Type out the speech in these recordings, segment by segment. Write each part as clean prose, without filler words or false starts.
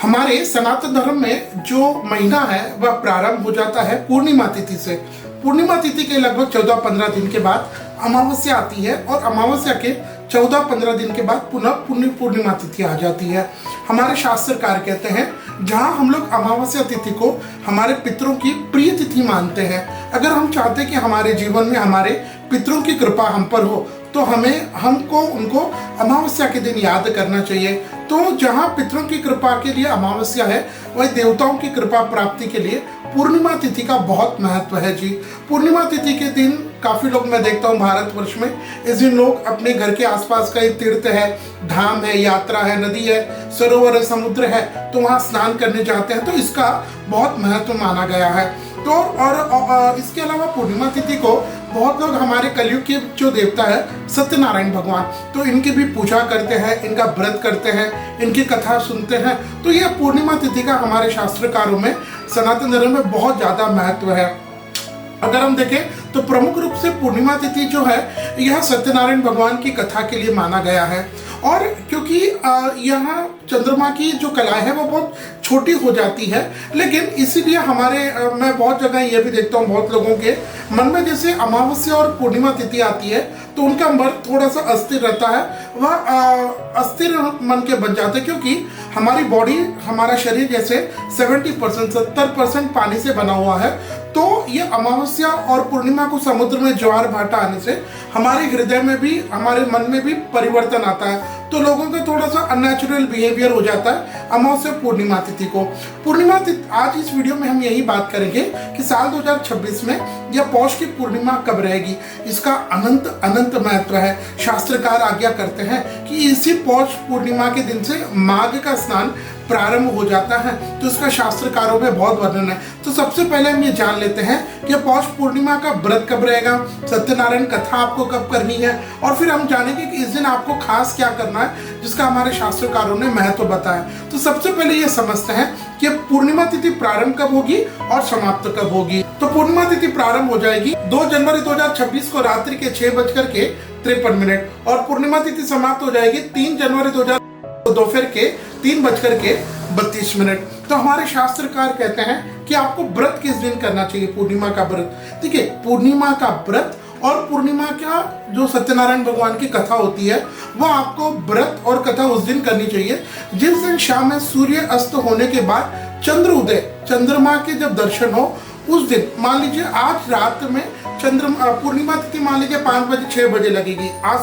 हमारे सनातन धर्म में जो महीना है वह प्रारंभ हो जाता है पूर्णिमा तिथि से। पूर्णिमा तिथि के लगभग 14-15 दिन के बाद अमावस्या आती है और अमावस्या के 14-15 दिन के बाद पुनः पूर्णिमा तिथि आ जाती है। हमारे शास्त्रकार कहते हैं जहाँ हम लोग अमावस्या तिथि को हमारे पितरों की प्रिय तिथि मानते हैं। अगर हम चाहते हैं कि हमारे जीवन में हमारे पितरों की कृपा हम पर हो तो हमको उनको अमावस्या के दिन याद करना चाहिए। तो जहाँ पितरों की कृपा के लिए अमावस्या है वही देवताओं की कृपा प्राप्ति के लिए पूर्णिमा तिथि का बहुत महत्व है जी। पूर्णिमा तिथि के दिन काफ़ी लोग मैं देखता हूँ भारतवर्ष में, इस दिन लोग अपने घर के आसपास कई तीर्थ है, धाम है, यात्रा है, नदी है, सरोवर है, समुद्र है, तो वहाँ स्नान करने जाते हैं। तो इसका बहुत महत्व माना गया है। तो और इसके अलावा पूर्णिमा तिथि को बहुत लोग हमारे कलयुग के जो देवता है सत्यनारायण भगवान, तो इनकी भी पूजा करते हैं, इनका व्रत करते हैं, इनकी कथा सुनते हैं। तो यह पूर्णिमा तिथि का हमारे शास्त्रकारों में सनातन धर्म में बहुत ज़्यादा महत्व है। अगर हम देखें तो प्रमुख रूप से पूर्णिमा तिथि जो है यह सत्यनारायण भगवान की कथा के लिए माना गया है। और क्योंकि यहाँ चंद्रमा की जो कला है वो बहुत छोटी हो जाती है, लेकिन इसीलिए मैं बहुत जगह ये भी देखता हूँ बहुत लोगों के मन में जैसे अमावस्या और पूर्णिमा तिथि आती है तो उनका मन थोड़ा सा अस्थिर रहता है, वह अस्थिर मन के बन जाते हैं। क्योंकि हमारी बॉडी, हमारा शरीर जैसे 70% पानी से बना हुआ है, तो ये अमावस्या और पूर्णिमा को समुद्र में ज्वार भाटा आने से हमारे हृदय में भी, हमारे मन में भी परिवर्तन आता है। तो लोगों का थोड़ा सा अननेचुरल बिहेवियर हो जाता है अमावस्या पूर्णिमा तिथि को। पूर्णिमा तिथि आज इस वीडियो में हम यही बात करेंगे कि साल 2026 में यह पौष की पूर्णिमा कब रहेगी। इसका अनंत महत्व है। शास्त्रकार आज्ञा करते हैं कि इसी पौष पूर्णिमा के दिन से माघ का स्नान प्रारंभ हो जाता है। तो इसका शास्त्रकारों में बहुत वर्णन है। तो सबसे पहले हम ये जान लेते हैं कि पौष पूर्णिमा का व्रत कब रहेगा, सत्यनारायण कथा आपको कब करनी है, और फिर हम जानेंगे कि इस दिन आपको खास क्या करना है जिसका हमारे शास्त्रकारों ने महत्व बताया। तो सबसे पहले ये समझते हैं कि पूर्णिमा तिथि प्रारंभ कब होगी और समाप्त कब होगी। तो पूर्णिमा तिथि प्रारंभ हो जाएगी 2 जनवरी 2026 को रात्रि के 6:53 और पूर्णिमा तिथि समाप्त हो जाएगी 3 जनवरी 2000 दोपहर के 3:32। तो हमारे शास्त्रकार कहते हैं कि आपको व्रत किस दिन करना चाहिए, पूर्णिमा का व्रत। ठीक है, पूर्णिमा का व्रत और पूर्णिमा का जो सत्यनारायण भगवान की कथा होती है वह आपको व्रत और कथा उस दिन करनी चाहिए जिस दिन शाम में सूर्य अस्त होने के बाद चंद्र उदय, चंद्रमा के जब दर्शन हो उस दिन। मान लीजिए आज रात में पूर्णिमा तिथि मान लीजिए 5 बजे 6 बजे लगेगी। आज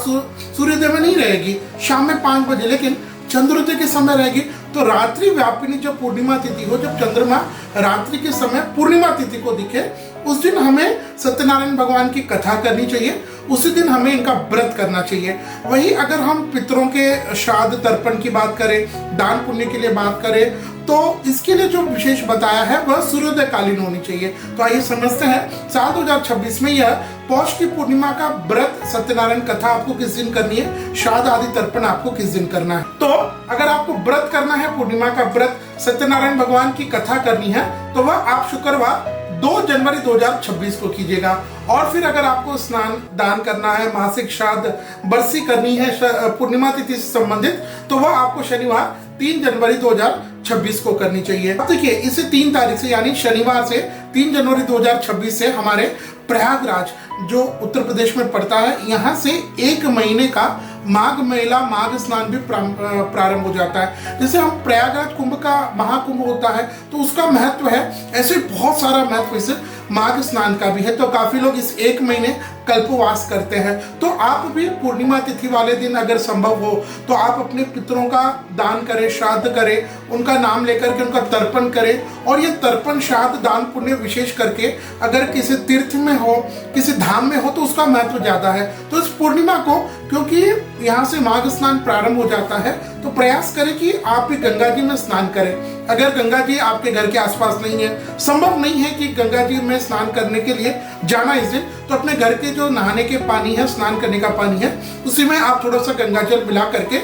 सूर्योदय में नहीं रहेगी, शाम में 5 बजे, लेकिन चंद्रोदय के समय रहेगी। तो रात्रि व्यापिनी जब पूर्णिमा तिथि हो, जब चंद्रमा रात्रि के समय पूर्णिमा तिथि को दिखे, उस दिन हमें सत्यनारायण भगवान की कथा करनी चाहिए। उसी दिन हमें इनका व्रत करना चाहिए। वही अगर हम पितरों के श्राद्ध तर्पण की बात करें, दान पुण्य के लिए बात करें, तो इसके लिए जो विशेष बताया है वह सूर्योदय कालीन होनी चाहिए। तो आइए समझते हैं साल 2026 में यह पौष की पूर्णिमा का व्रत, सत्यनारायण कथा आपको किस दिन करनी है, श्राद्ध आदि तर्पण आपको किस दिन करना है। तो अगर आपको व्रत करना है, पूर्णिमा का व्रत, सत्यनारायण भगवान की कथा करनी है, तो वह आप शुक्रवार 2 जनवरी 2026 को कीजिएगा। और फिर अगर आपको स्नान दान करना है, मासिक श्राद्ध बरसी करनी है पूर्णिमा तिथि से संबंधित, तो वह आपको शनिवार 3 जनवरी 2026 को करनी चाहिए। अब देखिए, इसे 3 तारीख से यानी शनिवार से 3 जनवरी 2026 से हमारे प्रयागराज जो उत्तर प्रदेश में पड़ता है, यहाँ से 1 महीने का माघ मेला, माघ स्नान भी प्रारंभ हो जाता है। जैसे हम प्रयागराज कुंभ का महाकुंभ होता है तो उसका महत्व है, ऐसे बहुत सारा महत्व इस माघ स्नान का भी है। तो काफी लोग इस 1 महीने कल्पवास करते हैं। तो आप भी पूर्णिमा तिथि वाले दिन अगर संभव हो तो आप अपने पितरों का दान करें, श्राद्ध करें, उनका नाम लेकर के उनका तर्पण करें। और ये तर्पण, श्राद्ध, दान पुण्य विशेष करके अगर किसी तीर्थ में हो, किसी धाम में हो तो उसका महत्व ज्यादा है। तो इस पूर्णिमा को, क्योंकि यहाँ से माघ स्नान प्रारंभ हो जाता है, तो प्रयास करें कि आप भी गंगा जी में स्नान करें। अगर गंगा जी आपके घर के आसपास नहीं है, संभव नहीं है कि गंगा जी में स्नान करने के लिए जाना इस दिन, तो अपने घर के जो नहाने के पानी है, स्नान करने का पानी है, उसी में आप थोड़ा सा गंगा जल मिला करके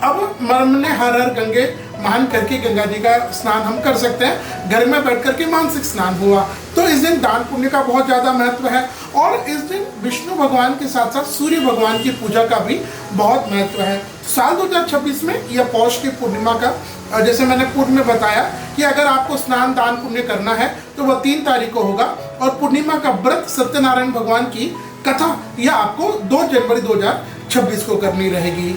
अब मरमने हर हर गंगे मान करके गंगा जी का स्नान हम कर सकते हैं। घर में बैठ करके मानसिक स्नान हुआ। तो इस दिन दान पुण्य का बहुत ज़्यादा महत्व है। और इस दिन विष्णु भगवान के साथ साथ सूर्य भगवान की पूजा का भी बहुत महत्व है। साल 2026 में यह पौष की पूर्णिमा का जैसे मैंने पूर्व में बताया कि अगर आपको स्नान दान पुण्य करना है तो वह 3 तारीख को होगा, और पूर्णिमा का व्रत सत्यनारायण भगवान की कथा यह आपको 2 जनवरी 2026 को करनी रहेगी।